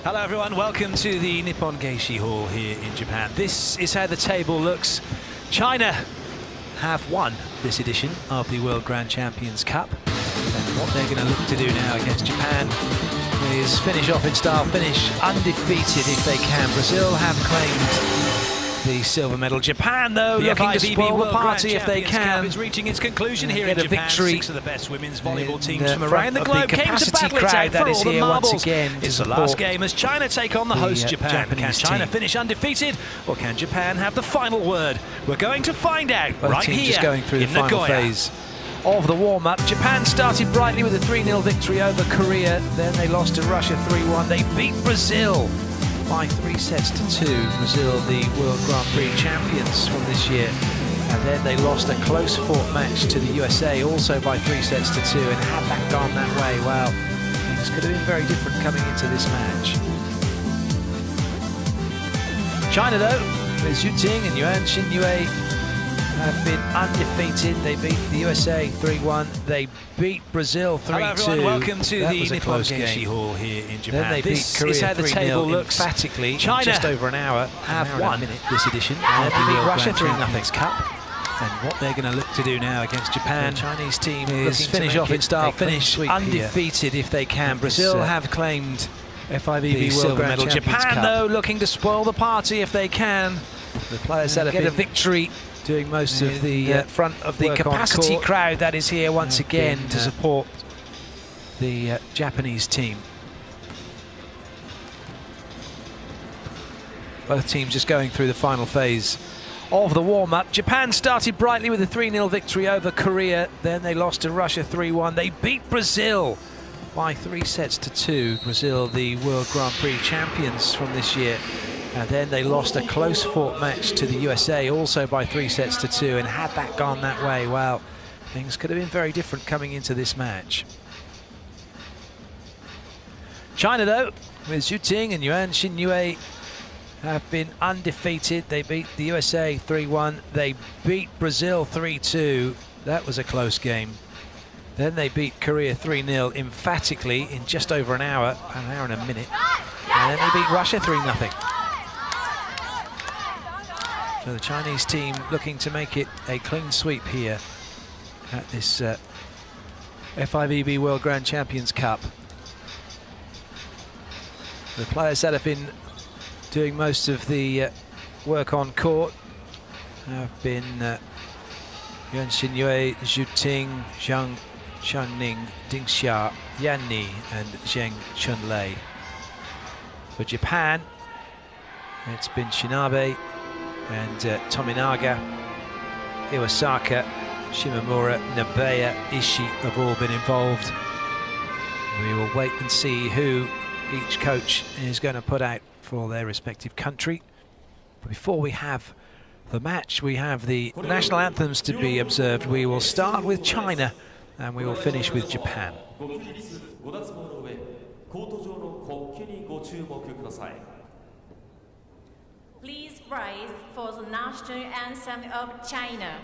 Hello everyone, welcome to the Nippon Geishi Hall here in Japan. This is how the table looks. China have won this edition of the World Grand Champions Cup. And what they're going to look to do now against Japan is finish off in style, finish undefeated if they can. Brazil have claimed the silver medal. Japan, though, looking to spoil the party if they can. It's reaching its conclusion here in Japan. Victory. Six of the best women's volleyball teams from around the globe came to battle it out for all the marbles. It's the last game as China take on the host Japan. Can China finish undefeated, or can Japan have the final word? We're going to find out right here just going through the final Nagoya. phase of the warm-up. Japan started brightly with a 3-0 victory over Korea. Then they lost to Russia 3-1. They beat Brazil by 3 sets to 2. Brazil, the World Grand Prix champions from this year. And then they lost a close-fought match to the USA, also by 3 sets to 2. And had that gone that way, well, things could have been very different coming into this match. China, though, with Zhu Ting and Yuan Xinyue, have been undefeated. They beat the USA 3-1. They beat Brazil 3-2. Hello everyone, welcome to that the was a Nippon close Geishi game. Hall here in Japan. Then they beat This Korea is how the table looks. emphatically. China in just over an hour. have won this edition And of they the beat World Russia Grand 3-0. Champions Cup. And what they're going to look to do now against Japan, The Chinese team is finish off in style, finish undefeated if they can. Brazil have claimed FIVB the World silver Grand medal. Champions Japan, Cup. though, looking to spoil the party if they can. The players that have get a been victory, doing most of the front of the work on capacity court. crowd that is here once again been, to support the Japanese team. Both teams just going through the final phase of the warm-up. Japan started brightly with a 3-0 victory over Korea. Then they lost to Russia 3-1. They beat Brazil by 3 sets to 2. Brazil, the World Grand Prix champions from this year. And then they lost a close-fought match to the USA, also by 3 sets to 2. And had that gone that way, well, things could have been very different coming into this match. China, though, with Zhu Ting and Yuan Xinyue, have been undefeated. They beat the USA 3-1. They beat Brazil 3-2. That was a close game. Then they beat Korea 3-0 emphatically in just over an hour and a minute. And then they beat Russia 3-0. So the Chinese team looking to make it a clean sweep here at this FIVB World Grand Champions Cup. The players that have been doing most of the work on court have been Yuan Xinyue, Zhu Ting, Zhang Channing, Ding Xia, Yan Ni and Zheng Chunlei. For Japan, it's been Shinabe and Tominaga, Iwasaka, Shimomura, Nabeya, Ishii have all been involved. We will wait and see who each coach is going to put out for their respective country. But before we have the match, we have the national anthems to be observed. We will start with China and we will finish with Japan. Please rise for the national anthem of China.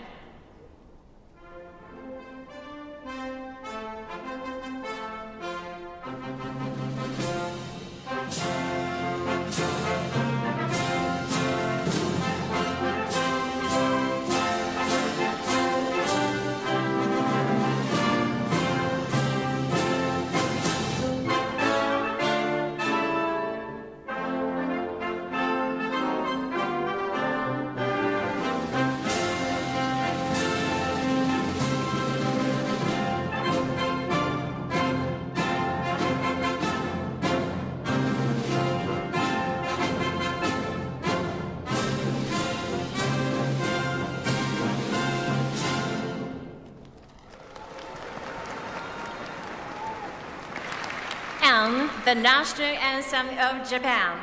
And the national anthem of Japan.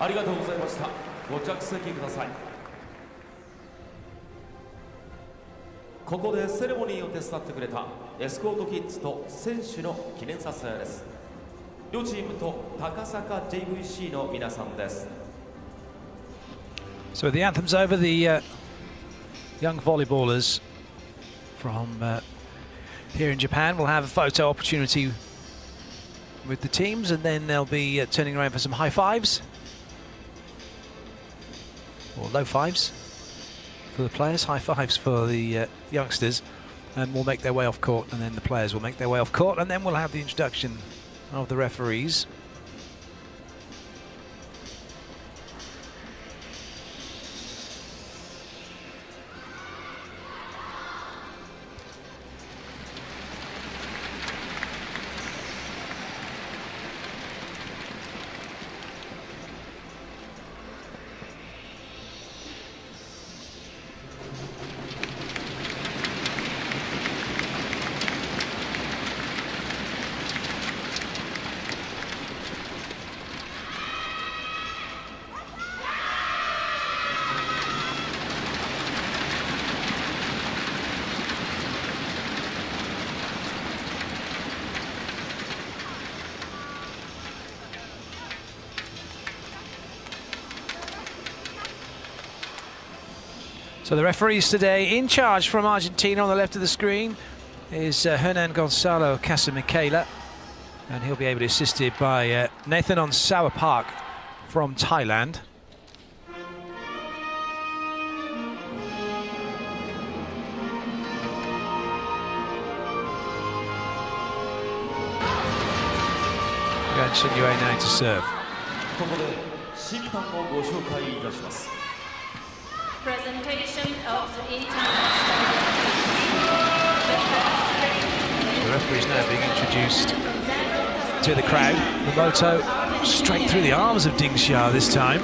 ありがとうございました。ご着席ください。ここでセレモニーを手伝ってくれたエスコートキッズと選手の記念撮影です。両チームと高坂 JVC の皆さんです。 So the anthem's over. The young volleyballers from here in Japan will have a photo opportunity with the teams, and then they'll be turning around for some high fives or low fives for the players, high fives for the youngsters, and will make their way off court, and then the players will make their way off court, and then we'll have the introduction of the referees. So the referees today in charge from Argentina on the left of the screen is Hernan Gonzalo Casamichaela, and he'll be able to be assisted by Nathan Onsawa Park from Thailand. Yuan Xinyue now to serve. Presentation of the international. The referee is now being introduced to the crowd. The moto straight through the arms of Ding Xia this time.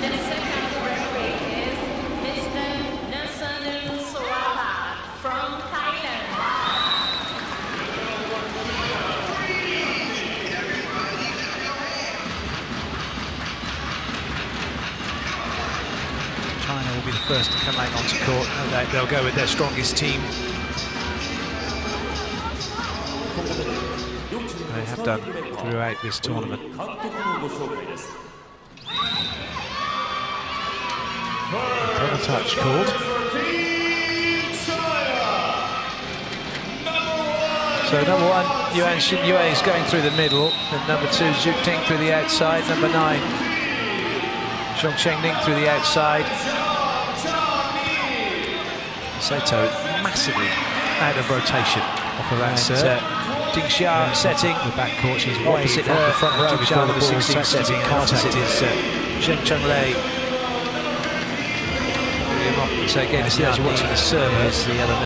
The second referee is Mr. Nelson Suwapa from Thailand. China will be the first to come out onto court. No doubt they'll go with their strongest team. They have done throughout this tournament. Double touch called. So number 1, Yuan Xinyue is going through the middle, and number 2, Zhu Ting through the outside, number 9, Zhong Chengning through the outside. Sato massively out of rotation off of that set. Ding Xia setting the backcourt. She's opposite her. The front row. Ding Xia number 16 setting. Contact is Zheng Chunlei. So again, it's actually watching the serve. The other